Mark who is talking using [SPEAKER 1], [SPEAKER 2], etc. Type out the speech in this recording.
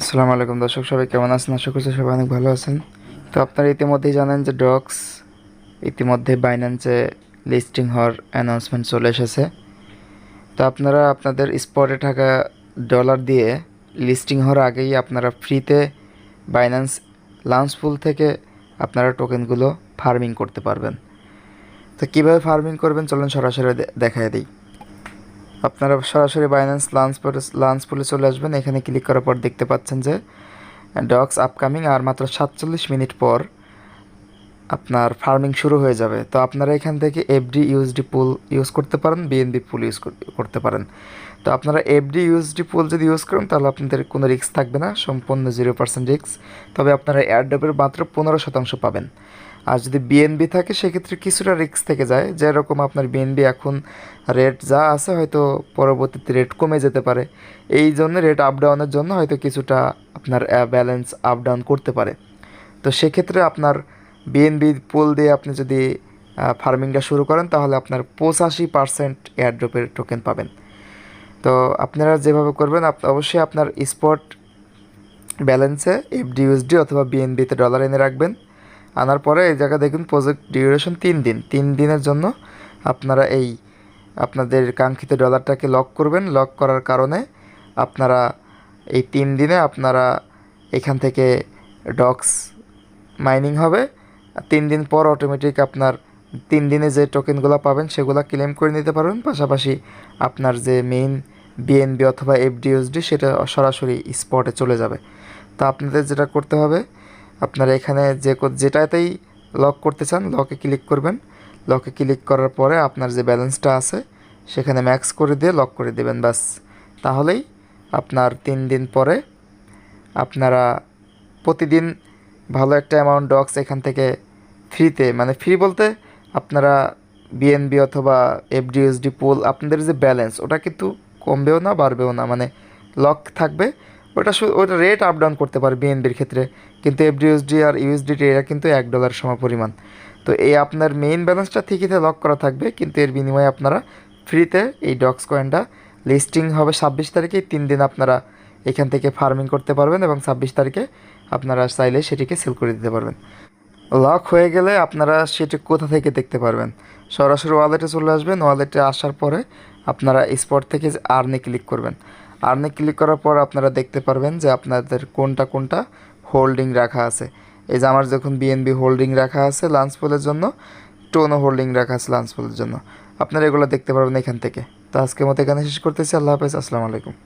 [SPEAKER 1] আসসালামু আলাইকুম দর্শক, সবাই কেমন আছেন? আশা করছি সবাই অনেক ভালো আছেন। তো আপনারা ইতিমধ্যেই জানেন যে ডক্স ইতিমধ্যে বাইন্যান্সে লিস্টিং হওয়ার অ্যানাউন্সমেন্ট চলে এসেছে। তো আপনারা আপনাদের স্পটে থাকা ডলার দিয়ে লিস্টিং হওয়ার আগেই আপনারা ফ্রিতে বাইন্যান্স লাউঞ্জ পুল থেকে আপনারা টোকেনগুলো ফার্মিং করতে পারবেন। তো কীভাবে ফার্মিং করবেন চলুন সরাসরি দেখায় দিই। আপনারা সরাসরি বাইন্যান্স লাউঞ্জ পুলে চলে আসবেন। এখানে ক্লিক করার পর দেখতে পাচ্ছেন যে ডক্স আপকামিং, আর মাত্র 47 মিনিট পর আপনার ফার্মিং শুরু হয়ে যাবে। তো আপনারা এখান থেকে এফডি ইউএসডি পুল ইউজ করতে পারেন, বিএনবি পুল ইউজ করতে পারেন। তো আপনারা এফডি ইউএসডি পুল যদি ইউজ করেন তাহলে আপনাদের কোনো রিস্ক থাকবে না, সম্পূর্ণ 0% রিস্ক। তবে আপনারা এয়ারড্রপের মাত্র 15% পাবেন। আর যদি বিএনবি থাকে সেক্ষেত্রে কিছুটা রিস্ক থেকে যায়, যেরকম আপনার বিএনবি এখন রেট যা আছে হয়তো পরবর্তীতে রেট কমে যেতে পারে। এই জন্য রেট আপ ডাউনের জন্য হয়তো কিছুটা আপনার ব্যালেন্স আপ ডাউন করতে পারে। তো সেক্ষেত্রে আপনার বিএনবি পুল দিয়ে আপনি যদি ফার্মিংটা শুরু করেন তাহলে আপনার 85% এয়ারড্রপের টোকেন পাবেন। তো আপনারা যেভাবে করবেন অবশ্যই আপনার স্পট ব্যালেন্সে এফডিইউএসডি অথবা বিএনবিতে ডলার এনে রাখবেন। আনার পরে এই জায়গায় দেখুন প্রজেক্ট ডিউরেশন 3 দিন। 3 দিনের জন্য আপনারা এই আপনাদের কাঙ্ক্ষিত ডলারটাকে লক করবেন। লক করার কারণে আপনারা এই 3 দিনে আপনারা এখান থেকে ডক্স মাইনিং হবে। 3 দিন পর অটোমেটিক আপনার 3 দিনে যে টোকেনগুলো পাবেন সেগুলো ক্লেম করে নিতে পারবেন। পাশাপাশি আপনার যে মেইন বিএনবি অথবা এফডিইউএসডি সেটা সরাসরি স্পটে চলে যাবে। তো আপনাদের যেটা করতে হবে, আপনারা এখানে যেটাতেই লক করতে চান লকে ক্লিক করবেন। লকে ক্লিক করার পরে আপনার যে ব্যালেন্সটা আছে সেখানে ম্যাক্স করে দিয়ে লক করে দেবেন, ব্যাস। তাহলেই আপনার 3 দিন পরে আপনারা প্রতিদিন ভালো একটা অ্যামাউন্ট ডক্স এখান থেকে ফ্রিতে, মানে ফ্রি বলতে আপনারা বিএনবি অথবা এফডিইউএসডি পুল আপনাদের যে ব্যালেন্স ওটা কিন্তু কমবেও না বাড়বেও না, মানে লক থাকবে। ওটা রেট আপ ডাউন করতে পারে বিএনবির ক্ষেত্রে, কিন্তু এফডিইউএসডি আর ইউএসডিটি এরা কিন্তু $1 সমপরিমাণ। তো এই আপনার মেইন ব্যালেন্সটা ঠিকই লক করা থাকবে, কিন্তু এর বিনিময়ে আপনারা ফ্রিতে এই ডক্স কয়েনটা লিস্টিং হবে 26 তারিখে। 3 দিন আপনারা এখান থেকে ফার্মিং করতে পারবেন এবং 26 তারিখে আপনারা চাইলে সেটিকে সেল করে দিতে পারবেন। লক হয়ে গেলে আপনারা সেটি কোথা থেকে দেখতে পারবেন? সরাসরি ওয়ালেটে চলে আসবেন। ওয়ালেটে আসার পরে আপনারা স্পট থেকে আর্নে ক্লিক করবেন। আর্নে ক্লিক করার পর আপনারা দেখতে পারবেন যে আপনাদের কোনটা কোনটা হোল্ডিং রাখা আছে। এই যে আমার যখন বিএনবি হোল্ডিং রাখা আছে লাঞ্চ পুলের জন্য, টোনও হোল্ডিং রাখা আছে লাঞ্চ পুলের জন্য, আপনারা এগুলো দেখতে পারবেন এখান থেকে। তো আজকের মতো এখানে শেষ করতেছি। আল্লাহ হাফেজ, আসসালামু আলাইকুম।